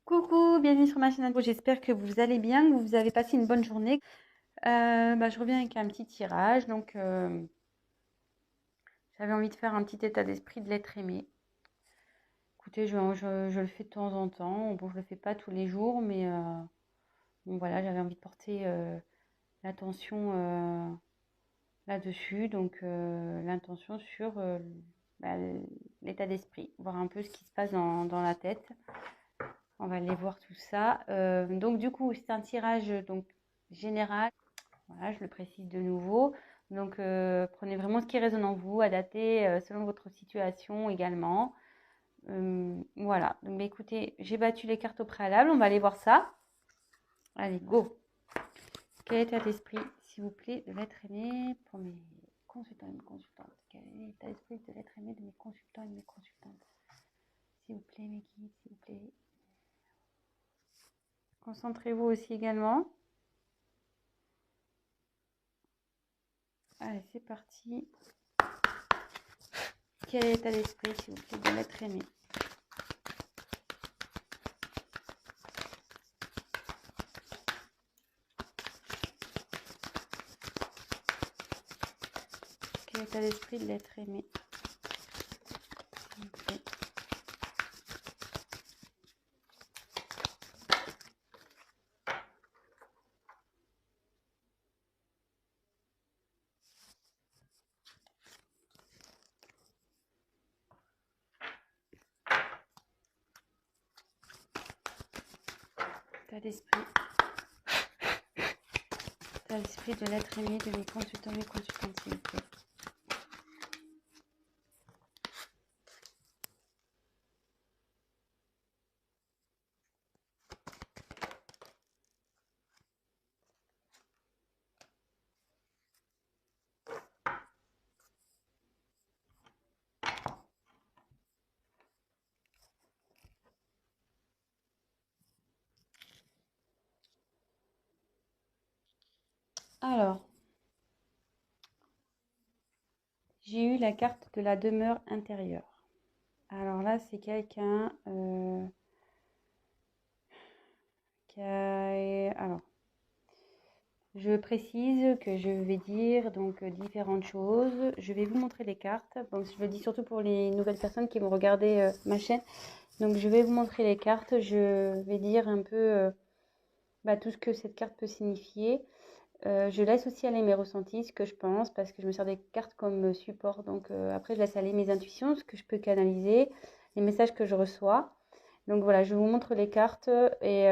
Coucou, bienvenue sur ma chaîne. J'espère que vous allez bien, que vous avez passé une bonne journée. Je reviens avec un petit tirage. J'avais envie de faire un petit état d'esprit de l'être aimé. Écoutez, je le fais de temps en temps. Bon, je le fais pas tous les jours, mais bon, voilà, j'avais envie de porter l'attention là-dessus. L'intention sur bah, l'état d'esprit, voir un peu ce qui se passe dans la tête. On va aller voir tout ça. Du coup, c'est un tirage général. Voilà, je le précise de nouveau. Prenez vraiment ce qui résonne en vous, adaptez selon votre situation également. Voilà. Écoutez, j'ai battu les cartes au préalable. On va aller voir ça. Allez, go. Quel état d'esprit, s'il vous plaît, de l'être aimé pour mes consultants et mes consultantes? Quel est l'état d'esprit de l'être aimé de mes consultants et de mes consultantes? S'il vous plaît, mes guides, s'il vous plaît. Concentrez-vous aussi également. Allez, c'est parti. Quel est l'état d'esprit, s'il vous plaît, de l'être aimé? Quel est l'état d'esprit de l'être aimé, s'il vous plaît? État d'esprit. État d'esprit de l'être aimé de mes consultants, mes consultantes, s'il vous plaît. Alors, j'ai eu la carte de la demeure intérieure. Alors là, c'est quelqu'un qui a... Alors, je précise que je vais dire différentes choses. Je vais vous montrer les cartes. Donc, je le dis surtout pour les nouvelles personnes qui vont regarder ma chaîne. Donc, je vais vous montrer les cartes. Je vais dire un peu tout ce que cette carte peut signifier. Je laisse aussi aller mes ressentis, ce que je pense, parce que je me sers des cartes comme support. Après, je laisse aller mes intuitions, ce que je peux canaliser, les messages que je reçois. Donc voilà, je vous montre les cartes et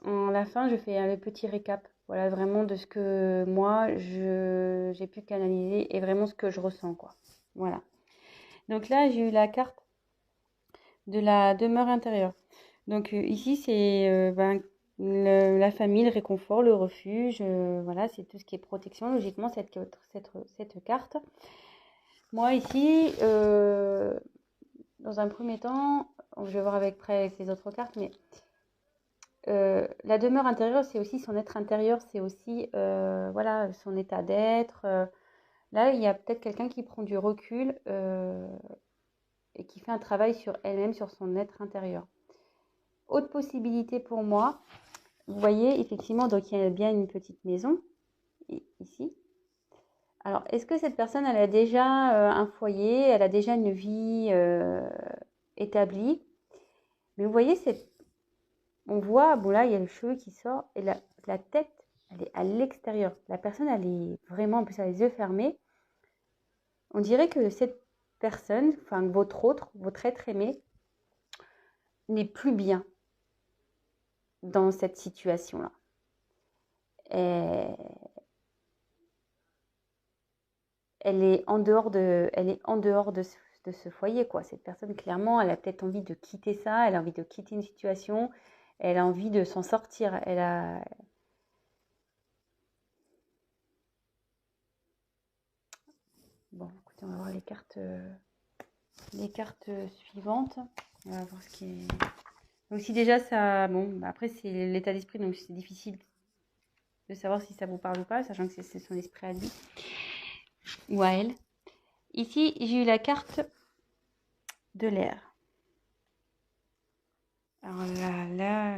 en la fin, je fais le petit récap. Voilà, vraiment de ce que moi, j'ai pu canaliser et vraiment ce que je ressens, quoi. Voilà. Donc là, j'ai eu la carte de la demeure intérieure. Ici, c'est la famille, le réconfort, le refuge. Voilà, c'est tout ce qui est protection, logiquement, cette carte. Moi, ici, dans un premier temps, je vais voir avec les autres cartes, mais la demeure intérieure, c'est aussi son être intérieur, c'est aussi voilà, son état d'être. Là, il y a peut-être quelqu'un qui prend du recul et qui fait un travail sur elle-même, sur son être intérieur. Autre possibilité pour moi, vous voyez, effectivement, donc il y a bien une petite maison ici. Alors, est-ce que cette personne, elle a déjà un foyer, elle a déjà une vie établie? Mais vous voyez, on voit, bon là, il y a le cheveu qui sort et la tête, elle est à l'extérieur. La personne, elle est vraiment, en plus, elle a les yeux fermés. On dirait que cette personne, enfin, votre être aimé, n'est plus bien dans cette situation-là. Et elle est en dehors de ce foyer, quoi. Cette personne, clairement, elle a peut-être envie de quitter ça, elle a envie de quitter une situation, elle a envie de s'en sortir. Bon, écoutez, on va voir les cartes suivantes. On va voir ce qui est... Donc si déjà ça... Bon, après, c'est l'état d'esprit, donc c'est difficile de savoir si ça vous parle ou pas, sachant que c'est son esprit à lui ou à elle. Ici, j'ai eu la carte de l'air. Alors là,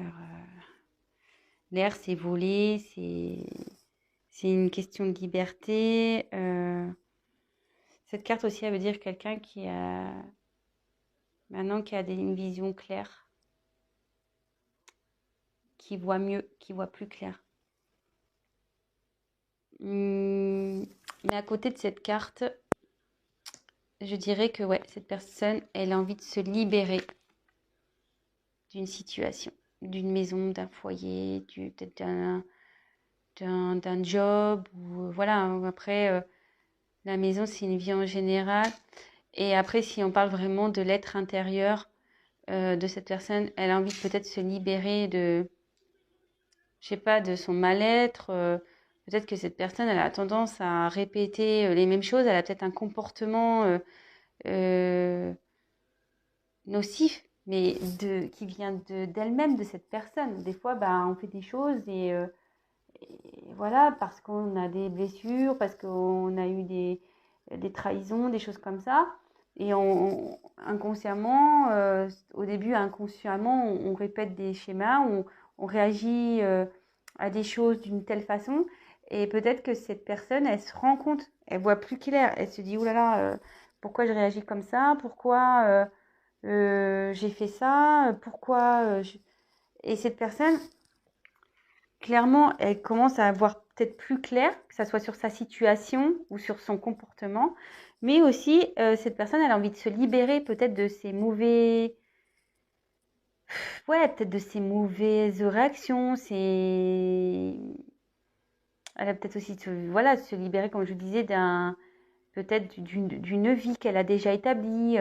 l'air, c'est voler, c'est une question de liberté. Cette carte aussi, elle veut dire quelqu'un qui a maintenant une vision claire, qui voit mieux, qui voit plus clair. Mais à côté de cette carte, je dirais que ouais, cette personne, elle a envie de se libérer d'une situation, d'une maison, d'un foyer, peut-être d'un job. Ou, voilà, après, la maison, c'est une vie en général. Et après, si on parle vraiment de l'être intérieur de cette personne, elle a envie de peut-être se libérer de, je sais pas, de son mal-être. Peut-être que cette personne, elle a tendance à répéter les mêmes choses. Elle a peut-être un comportement euh, nocif, mais qui vient d'elle-même, de cette personne. Des fois, bah, on fait des choses et voilà, parce qu'on a des blessures, parce qu'on a eu des trahisons, des choses comme ça. Et inconsciemment, au début, inconsciemment, on répète des schémas, on réagit à des choses d'une telle façon. Et peut-être que cette personne, elle se rend compte, elle voit plus clair. Elle se dit, oh là là, pourquoi je réagis comme ça? Pourquoi j'ai fait ça? Pourquoi Et cette personne, clairement, elle commence à voir peut-être plus clair, que ça soit sur sa situation ou sur son comportement. Mais aussi, cette personne, elle a envie de se libérer peut-être de ses mauvais... Ouais, peut-être de ses mauvaises réactions. Elle a peut-être aussi voilà, de se libérer, comme je disais, peut-être d'une vie qu'elle a déjà établie.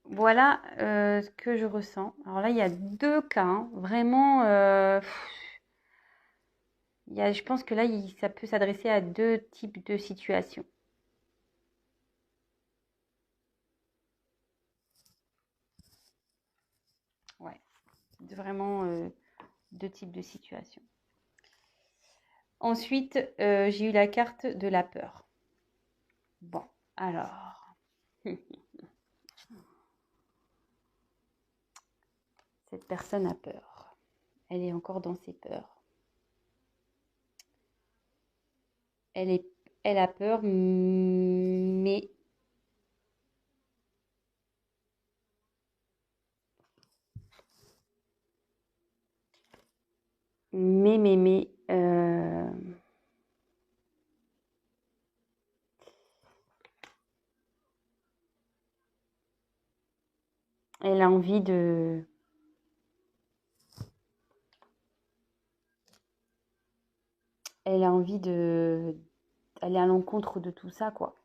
Voilà ce que je ressens. Alors là, il y a deux cas, hein, vraiment. Je pense que là, ça peut s'adresser à deux types de situations. Ouais, vraiment deux types de situations. Ensuite, j'ai eu la carte de la peur. Bon, alors, cette personne a peur. Elle est encore dans ses peurs. Elle est, elle a peur, mais, elle a envie de, elle a envie de, aller à l'encontre de tout ça, quoi.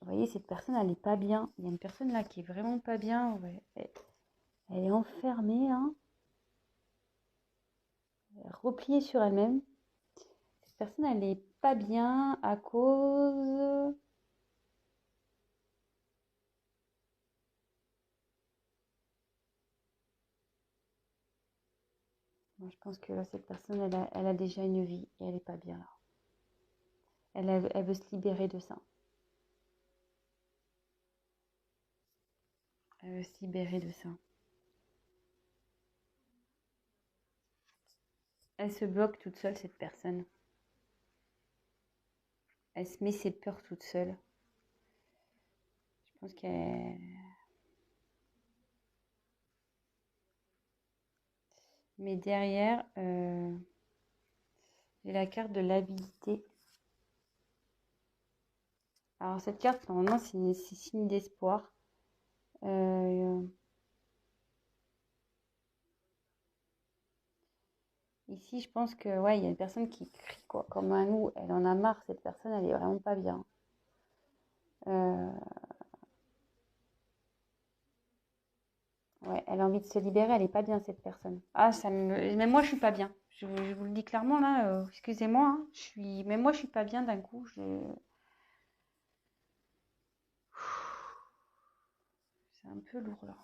Vous voyez, cette personne, elle n'est pas bien. Il y a une personne là qui est vraiment pas bien. Ouais. Elle est enfermée, hein, repliée sur elle-même. Cette personne, elle n'est pas bien à cause... Moi, je pense que là, cette personne, elle a déjà une vie et elle n'est pas bien là. Elle veut se libérer de ça. Elle veut se libérer de ça. Elle se bloque toute seule, cette personne. Elle se met ses peurs toute seule. Je pense qu'elle... Mais derrière, j'ai la carte de l'habilité. Alors cette carte, normalement, c'est signe d'espoir. Ici, je pense que ouais, il y a une personne qui crie quoi, comme un loup. Elle en a marre, cette personne, elle est vraiment pas bien. Euh, ouais, elle a envie de se libérer, elle est pas bien cette personne. Ah, même moi, je suis pas bien. Je vous le dis clairement là. Excusez-moi, hein, même moi, je suis pas bien d'un coup. C'est un peu lourd là.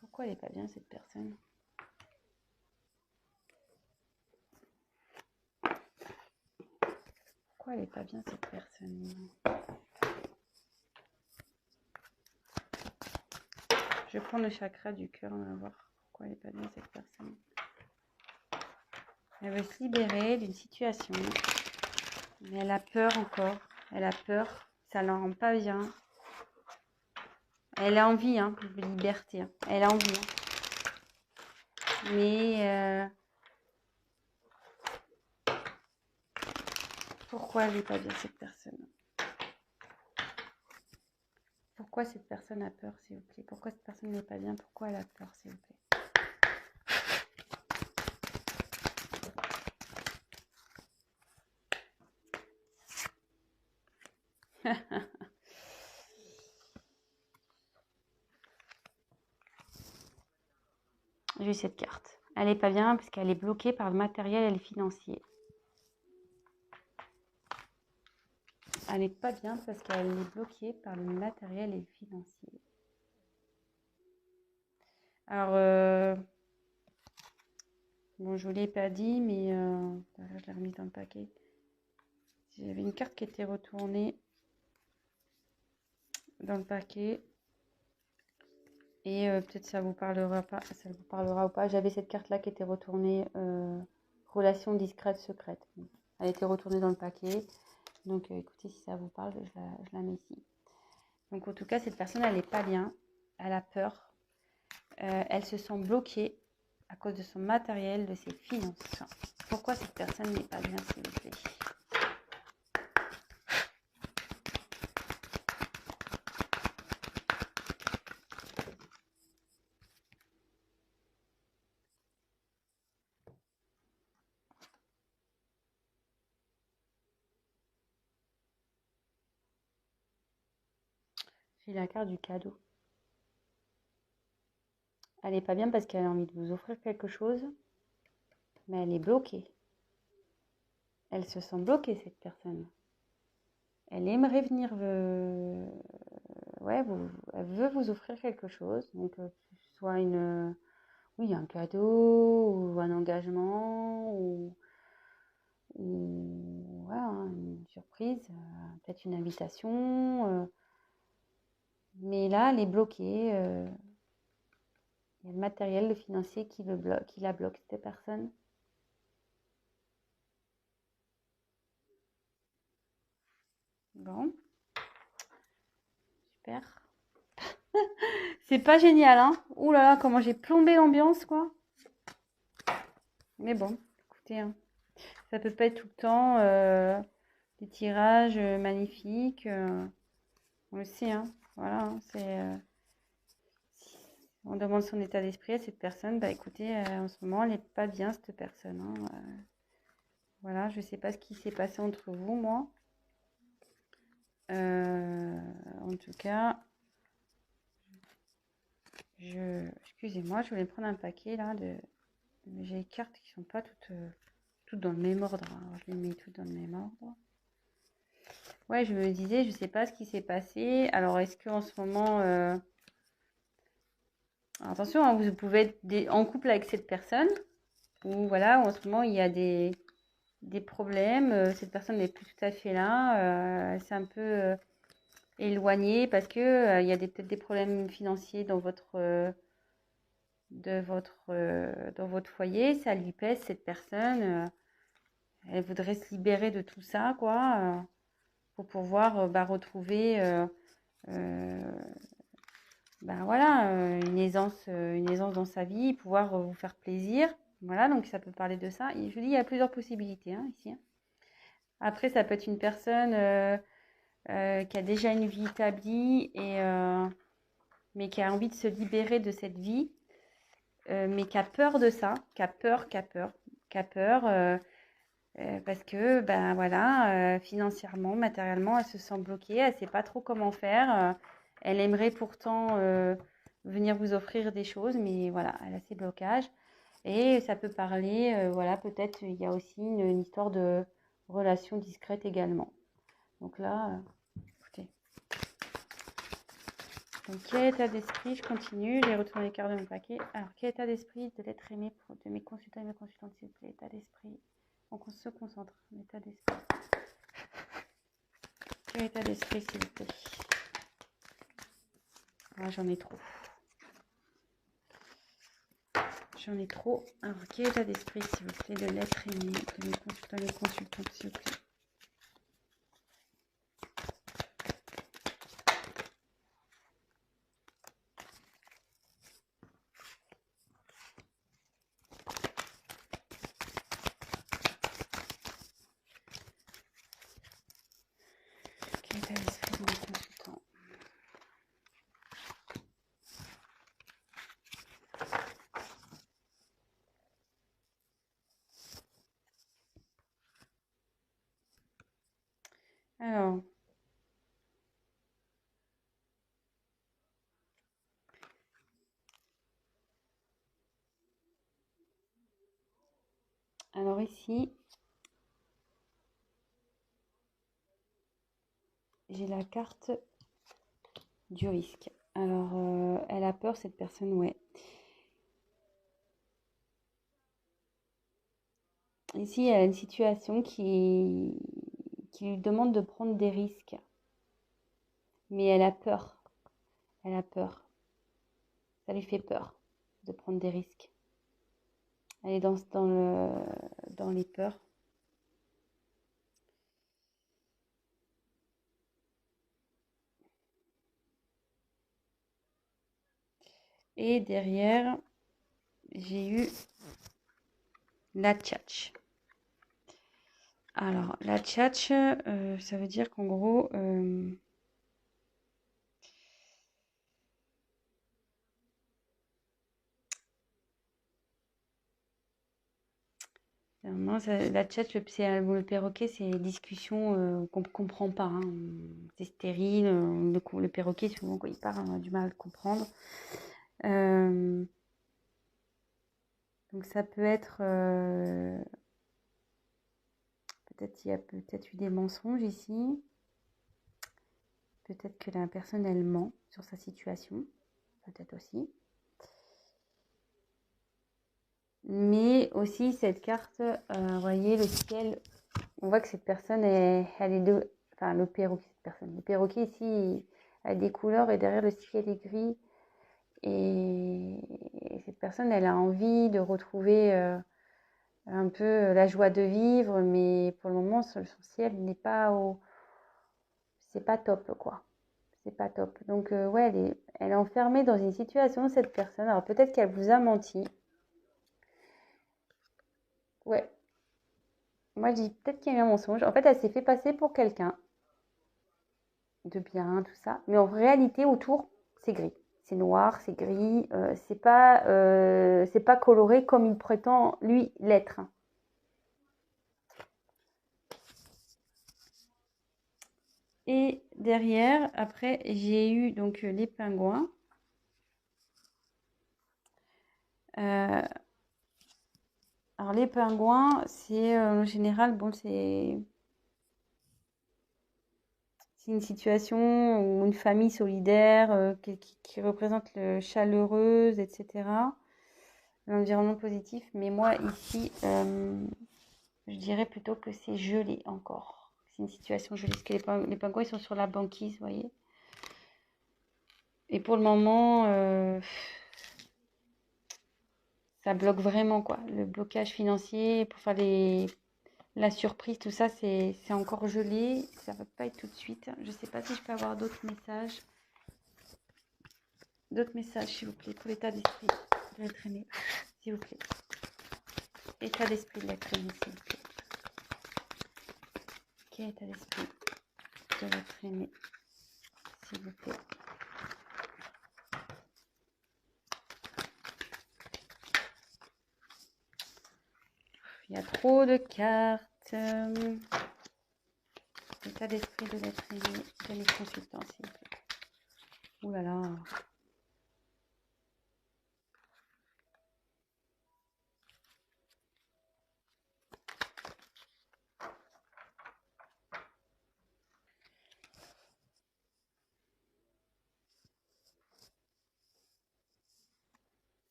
Pourquoi elle est pas bien cette personne? Pourquoi elle n'est pas bien cette personne? Je prends le chakra du cœur, on va voir pourquoi elle n'est pas bien cette personne. Elle veut se libérer d'une situation, mais elle a peur encore. Elle a peur, ça ne la rend pas bien. Elle a envie de liberté, elle a envie. Mais pourquoi elle n'est pas bien cette personne? Pourquoi cette personne a peur, s'il vous plaît? Pourquoi cette personne n'est pas bien? Pourquoi elle a peur, s'il vous plaît? J'ai cette carte. Elle n'est pas bien parce qu'elle est bloquée par le matériel et le financier. Elle n'est pas bien parce qu'elle est bloquée par le matériel et le financier. Alors, bon, je ne vous l'ai pas dit, mais je l'ai remise dans le paquet. J'avais une carte qui était retournée dans le paquet. Et peut-être ça vous parlera pas, ça vous parlera ou pas. J'avais cette carte-là qui était retournée, relation discrète, secrète. Elle était retournée dans le paquet. Donc écoutez, si ça vous parle, je la mets ici. Donc en tout cas, cette personne, elle n'est pas bien. Elle a peur. Elle se sent bloquée à cause de son matériel, de ses finances. Pourquoi cette personne n'est pas bien, s'il vous plaît? J'ai la carte du cadeau. Elle n'est pas bien parce qu'elle a envie de vous offrir quelque chose, mais elle est bloquée. Elle se sent bloquée, cette personne. Elle aimerait venir, ouais, elle veut vous offrir quelque chose, donc que ce soit oui, un cadeau ou un engagement ou ouais, une surprise, peut-être une invitation. Mais là, elle est bloquée. Il y a le matériel, le financier qui la bloque, cette personne. Bon, super. C'est pas génial, hein? Ouh là là, comment j'ai plombé l'ambiance, quoi. Mais bon, écoutez, ça peut pas être tout le temps des tirages magnifiques. On le sait, hein. Voilà, c'est... si on demande son état d'esprit à cette personne, bah écoutez, en ce moment, elle n'est pas bien, cette personne, hein. Voilà, je sais pas ce qui s'est passé entre vous, moi. En tout cas... Excusez-moi, je voulais prendre un paquet là j'ai les cartes qui sont pas toutes dans le même ordre. Alors, je les mets toutes dans le même ordre. Ouais, je me disais, je sais pas ce qui s'est passé. Alors, est-ce qu'en ce moment... Alors, attention, hein, vous pouvez être en couple avec cette personne. Ou voilà, en ce moment, il y a des problèmes. Cette personne n'est plus tout à fait là. Elle s'est un peu éloignée parce que il y a peut-être des problèmes financiers dans votre... dans votre foyer, ça lui pèse, cette personne, elle voudrait se libérer de tout ça, quoi, pour pouvoir retrouver voilà, une aisance dans sa vie, pouvoir vous faire plaisir. Voilà, donc ça peut parler de ça. Et je vous dis, il y a plusieurs possibilités ici. Après, ça peut être une personne qui a déjà une vie établie, mais qui a envie de se libérer de cette vie. Mais qui a peur de ça, qui a peur, parce que, ben voilà, financièrement, matériellement, elle se sent bloquée, elle ne sait pas trop comment faire. Elle aimerait pourtant venir vous offrir des choses, mais voilà, elle a ses blocages. Et ça peut parler, voilà, peut-être il y a aussi une histoire de relation discrète également. Donc là, écoutez. Donc, quel état d'esprit? Je continue, j'ai retourné les cartes de mon paquet. Alors, quel état d'esprit de l'être aimé de mes consultants et mes consultantes, s'il vous plaît? État d'esprit. On se concentre, l'état d'esprit. Quel état d'esprit, s'il vous plaît? Ah, j'en ai trop. J'en ai trop. Alors, quel état d'esprit, s'il vous plaît, de l'être aimé, de mes consultants et consultantes, s'il vous plaît? Quel état d'esprit de mes consultants? Alors ici, j'ai la carte du risque. Alors, elle a peur, cette personne, ouais. Ici, il y a une situation qui lui demande de prendre des risques. Mais elle a peur. Elle a peur. Ça lui fait peur de prendre des risques. Elle est dans les peurs. Et derrière, j'ai eu la tchatch. Alors, la tchatch, ça veut dire qu'en gros, non, la tchatch, le perroquet, c'est des discussions qu'on ne comprend pas, hein. C'est stérile. Le perroquet, souvent, quand il parle, on a du mal à le comprendre. Donc, ça peut être... peut-être il y a peut-être eu des mensonges ici. Peut-être que la personne, elle ment sur sa situation. Peut-être aussi. Mais aussi, cette carte, vous voyez, le ciel, on voit que cette personne, elle est de... Enfin, le perroquet, cette personne. Le perroquet, ici, a des couleurs et derrière le ciel est gris. Et cette personne, elle a envie de retrouver un peu la joie de vivre, mais pour le moment, son ciel n'est pas au... C'est pas top, quoi. C'est pas top. Donc, ouais, elle est enfermée dans une situation, cette personne. Alors, peut-être qu'elle vous a menti. Ouais. Moi, je dis peut-être qu'il y a eu un mensonge. En fait, elle s'est fait passer pour quelqu'un de bien, tout ça. Mais en réalité, autour, c'est gris. C'est noir, c'est gris. C'est pas coloré comme il prétend, lui, l'être. Et derrière, après, j'ai eu donc les pingouins. Euh, alors, les pingouins, c'est en général, bon, c'est une situation ou une famille solidaire qui représente le chaleureuse, etc. L'environnement positif. Mais moi, ici, je dirais plutôt que c'est gelé encore. C'est une situation gelée. Parce que les pingouins, ils sont sur la banquise, vous voyez. Et pour le moment, ça bloque vraiment, quoi. Le blocage financier pour faire la surprise, tout ça, c'est encore gelé. Ça va pas être tout de suite. Je sais pas si je peux avoir d'autres messages. D'autres messages, s'il vous plaît, pour l'état d'esprit de l'être aimé, s'il vous plaît. État d'esprit de l'être aimé, s'il vous plaît. Quel état d'esprit de l'être aimé, s'il vous plaît. Il y a trop de cartes. L'état d'esprit de l'être aimé de mes consultants, s'il vous plaît. Ouh là là.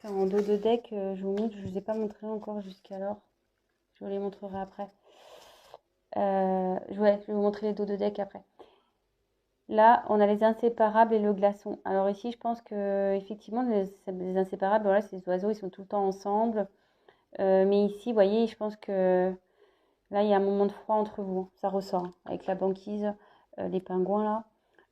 En dos de deck, je vous montre, je ne vous ai pas montré encore jusqu'alors. Je vous les montrerai après. Je vais vous montrer les dos de deck après. Là, on a les inséparables et le glaçon. Alors ici, je pense que effectivement, les inséparables, voilà, ces oiseaux, ils sont tout le temps ensemble. Mais ici, vous voyez, je pense que là, il y a un moment de froid entre vous. Ça ressort hein, avec la banquise, les pingouins là.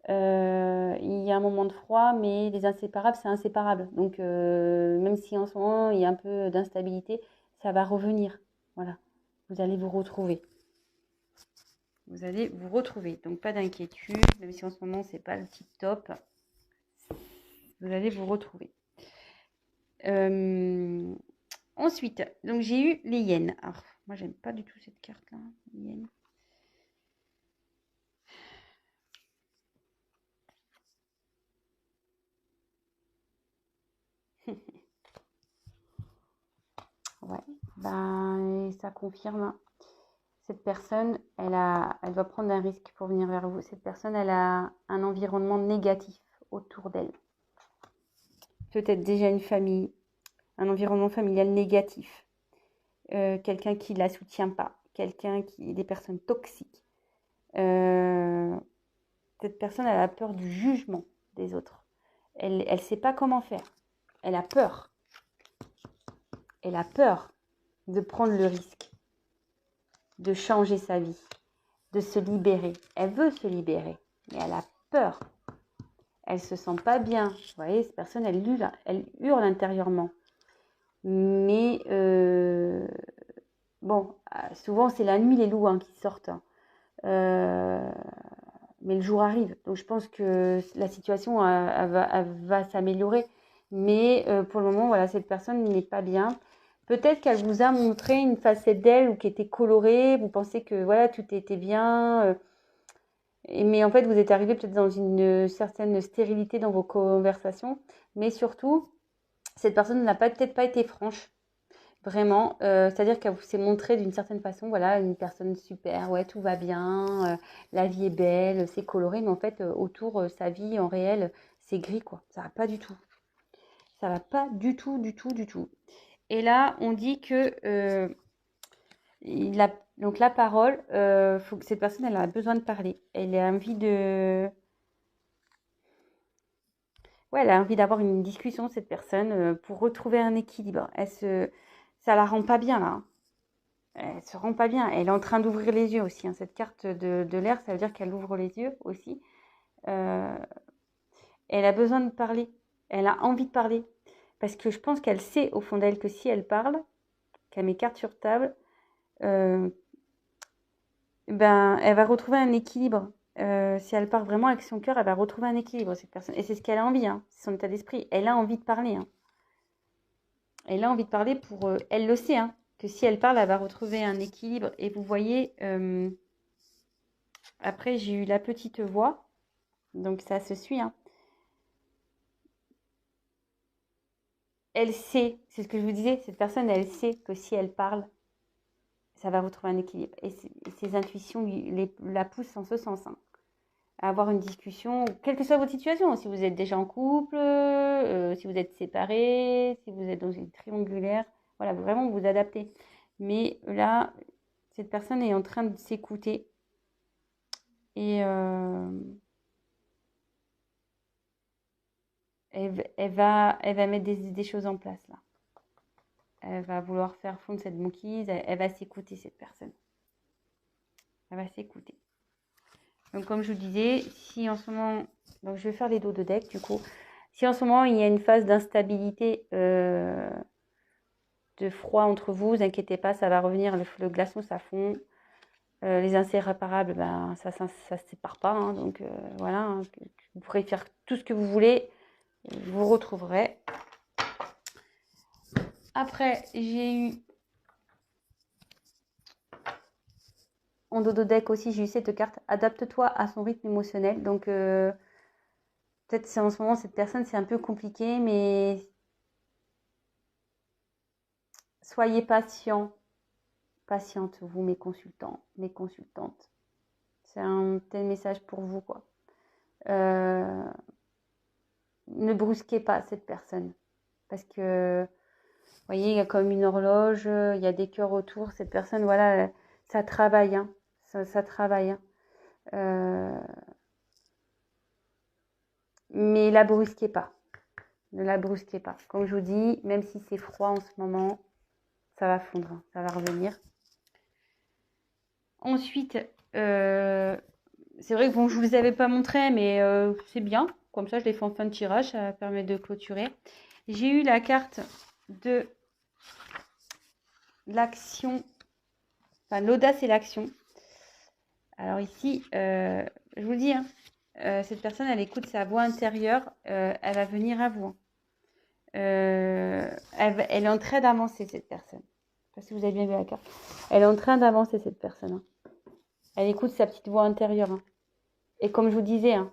Il y a un moment de froid, mais les inséparables, c'est inséparable. Donc, même si en ce moment, il y a un peu d'instabilité, ça va revenir. Voilà, vous allez vous retrouver. Vous allez vous retrouver. Donc, pas d'inquiétude, même si en ce moment, c'est pas le tip top. Vous allez vous retrouver. Ensuite, donc j'ai eu les hyènes. Alors, moi, j'aime pas du tout cette carte-là, les hyènes. Ouais, ben, ça confirme. Cette personne, elle va prendre un risque pour venir vers vous. Cette personne, elle a un environnement négatif autour d'elle. Peut-être déjà une famille, un environnement familial négatif. Quelqu'un qui ne la soutient pas. Des personnes toxiques. Cette personne, elle a peur du jugement des autres. Elle ne sait pas comment faire. Elle a peur. Elle a peur de prendre le risque, de changer sa vie, de se libérer. Elle veut se libérer, mais elle a peur. Elle se sent pas bien. Vous voyez, cette personne, elle hurle intérieurement. Mais bon, souvent c'est la nuit les loups hein, qui sortent. Mais le jour arrive. Donc je pense que la situation elle va s'améliorer. Mais pour le moment, voilà, cette personne n'est pas bien. Peut-être qu'elle vous a montré une facette d'elle ou qui était colorée. Vous pensez que voilà, tout était bien. Mais en fait, vous êtes arrivé peut-être dans une certaine stérilité dans vos conversations. Mais surtout, cette personne n'a peut-être pas été franche. Vraiment, c'est-à-dire qu'elle s'est montrée d'une certaine façon, voilà, une personne super, ouais, tout va bien, la vie est belle, c'est coloré, mais en fait, autour, sa vie en réel, c'est gris, quoi. Ça va pas du tout. Ça va pas du tout, du tout, du tout. Et là, on dit que donc la parole, faut que cette personne, elle a besoin de parler. Elle a envie de, ouais, elle a envie d'avoir une discussion, cette personne, pour retrouver un équilibre. Ça la rend pas bien là, hein. Elle se rend pas bien. Elle est en train d'ouvrir les yeux aussi, hein. Cette carte de l'air, ça veut dire qu'elle ouvre les yeux aussi. Euh, Elle a besoin de parler. Elle a envie de parler. Parce que je pense qu'elle sait au fond d'elle que si elle parle, qu'elle met carte sur table, euh, ben, elle va retrouver un équilibre. Si elle part vraiment avec son cœur, elle va retrouver un équilibre, cette personne. Et c'est ce qu'elle a envie, hein. C'est son état d'esprit. Elle a envie de parler, hein. Elle a envie de parler pour... elle le sait, hein, que si elle parle, elle va retrouver un équilibre. Et vous voyez... après, j'ai eu la petite voix, donc ça se suit, hein. Elle sait, c'est ce que je vous disais, cette personne, elle sait que si elle parle, ça va retrouver un équilibre. Et ses intuitions la poussent en ce sens, hein, à avoir une discussion, quelle que soit votre situation, si vous êtes déjà en couple, si vous êtes séparés, si vous êtes dans une triangulaire, voilà, vraiment vous adaptez. Mais là, cette personne est en train de s'écouter et elle va mettre des choses en place là. Elle va vouloir faire fondre cette banquise. Elle va s'écouter, cette personne. Elle va s'écouter. Donc, comme je vous disais, si en ce moment... Donc, je vais faire les dos de deck, du coup. Si en ce moment, il y a une phase d'instabilité, de froid entre vous, vous inquiétez pas, ça va revenir. Le glaçon, ça fond. Les inséparables, ben, ça se sépare pas. Hein, donc, voilà. Hein, vous pourrez faire tout ce que vous voulez. Vous retrouverez. Après, j'ai eu en dos de deck aussi, j'ai eu cette carte. Adapte-toi à son rythme émotionnel. Donc, peut-être c'est en ce moment, cette personne, c'est un peu compliqué, mais soyez patient. Patiente, vous, mes consultants, mes consultantes. C'est un tel message pour vous, quoi. Ne brusquez pas cette personne. Parce que voyez, il y a comme une horloge, il y a des cœurs autour. Cette personne, voilà, ça travaille, hein, ça travaille, hein. Mais la brusquez pas. Ne la brusquez pas. Comme je vous dis, même si c'est froid en ce moment, ça va fondre, hein, ça va revenir. Ensuite, c'est vrai que bon, je vous les avais pas montré, mais c'est bien. Comme ça, je les fais en fin de tirage, ça permet de clôturer. J'ai eu la carte de l'action, enfin l'audace et l'action. Alors ici, je vous le dis, hein, cette personne, elle écoute sa voix intérieure, elle va venir à vous. Elle est en train d'avancer, cette personne. Je ne sais pas si vous avez bien vu la carte. Elle est en train d'avancer, cette personne, hein. Elle écoute sa petite voix intérieure, hein. Et comme je vous disais, hein,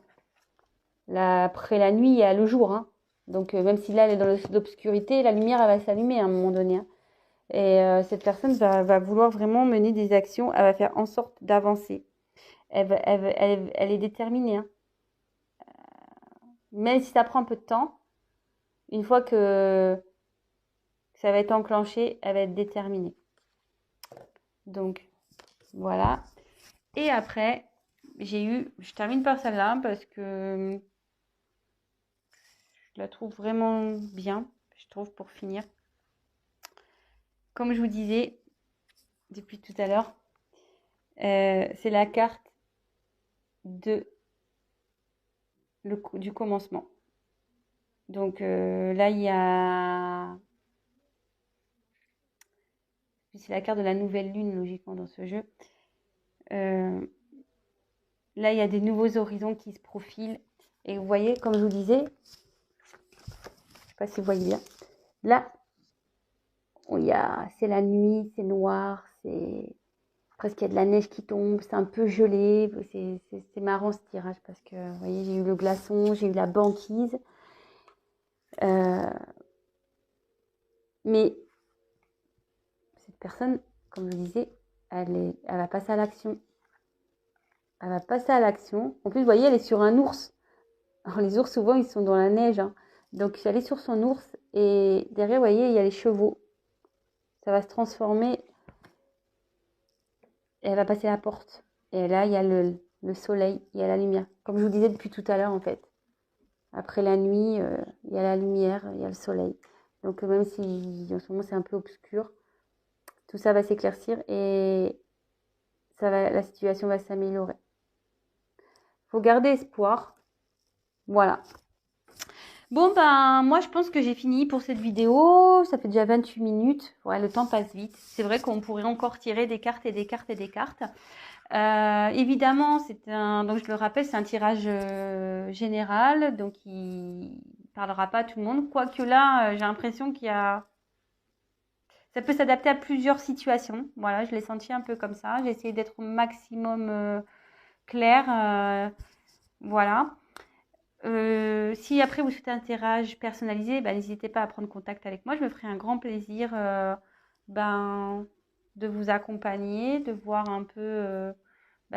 après la nuit, il y a le jour, hein. Donc même si là, elle est dans l'obscurité, la lumière, elle va s'allumer à un moment donné, hein. Et cette personne va vouloir vraiment mener des actions. Elle va faire en sorte d'avancer. Elle est déterminée, hein. Même si ça prend un peu de temps, une fois que ça va être enclenché, elle va être déterminée. Donc, voilà. Et après, je termine par celle-là parce que je la trouve vraiment bien, je trouve, pour finir. Comme je vous disais depuis tout à l'heure, c'est la carte du commencement. Donc là, il y a... C'est la carte de la nouvelle lune, logiquement, dans ce jeu. Là, il y a des nouveaux horizons qui se profilent. Et vous voyez, comme je vous disais, je ne sais pas si vous voyez bien, là, c'est la nuit, c'est noir, c'est presque il y a de la neige qui tombe, c'est un peu gelé. C'est marrant ce tirage parce que, vous voyez, j'ai eu le glaçon, j'ai eu la banquise. Mais cette personne, comme je disais, elle va passer à l'action. Elle va passer à l'action. En plus, vous voyez, elle est sur un ours. Alors, les ours, souvent, ils sont dans la neige, hein. Donc, elle est sur son ours. Et derrière, vous voyez, il y a les chevaux. Ça va se transformer. Et elle va passer la porte. Et là, il y a le soleil, il y a la lumière. Comme je vous disais depuis tout à l'heure, en fait. Après la nuit, il y a la lumière, il y a le soleil. Donc, même si en ce moment, c'est un peu obscur, tout ça va s'éclaircir et la situation va s'améliorer. Il faut garder espoir. Voilà. Bon, ben, moi, je pense que j'ai fini pour cette vidéo. Ça fait déjà 28 minutes. Ouais, le temps passe vite. C'est vrai qu'on pourrait encore tirer des cartes et des cartes et des cartes. Évidemment, donc je le rappelle, c'est un tirage général. Donc, il parlera pas à tout le monde. Quoique là, j'ai l'impression ça peut s'adapter à plusieurs situations. Voilà, je l'ai senti un peu comme ça. J'ai essayé d'être au maximum clair. Voilà. Si après vous souhaitez un tirage personnalisé, n'hésitez pas à prendre contact avec moi. Je me ferai un grand plaisir de vous accompagner, de voir un peu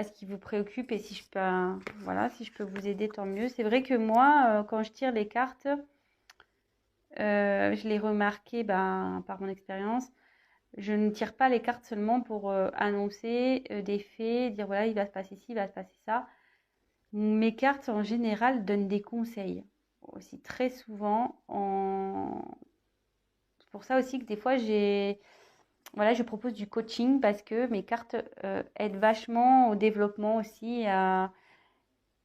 ce qui vous préoccupe et si je peux vous aider, tant mieux. C'est vrai que moi, quand je tire les cartes, je l'ai remarqué par mon expérience. Je ne tire pas les cartes seulement pour annoncer des faits, dire voilà, il va se passer ci, il va se passer ça. Mes cartes, en général, donnent des conseils. Aussi, très souvent. C'est pour ça aussi que des fois, je propose du coaching parce que mes cartes aident vachement au développement aussi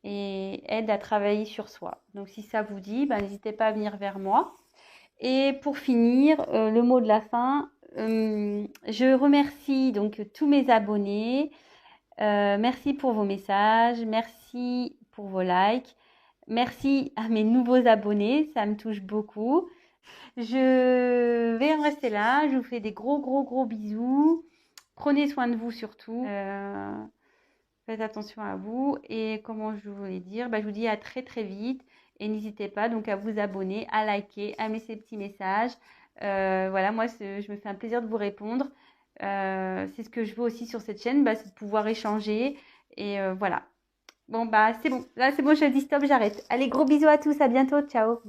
et aident à travailler sur soi. Donc, si ça vous dit, n'hésitez pas à venir vers moi. Et pour finir, le mot de la fin, je remercie donc tous mes abonnés. Merci pour vos messages, merci pour vos likes, merci à mes nouveaux abonnés, ça me touche beaucoup. Je vais en rester là, je vous fais des gros gros gros bisous. Prenez soin de vous surtout. Faites attention à vous et comment je voulais dire, je vous dis à très très vite et n'hésitez pas donc à vous abonner, à liker, à mettre ces petits messages. Voilà, moi je me fais un plaisir de vous répondre. C'est ce que je veux aussi sur cette chaîne, c'est de pouvoir échanger et voilà. Bon c'est bon, là c'est bon, je dis stop, j'arrête. Allez, gros bisous à tous, à bientôt, ciao.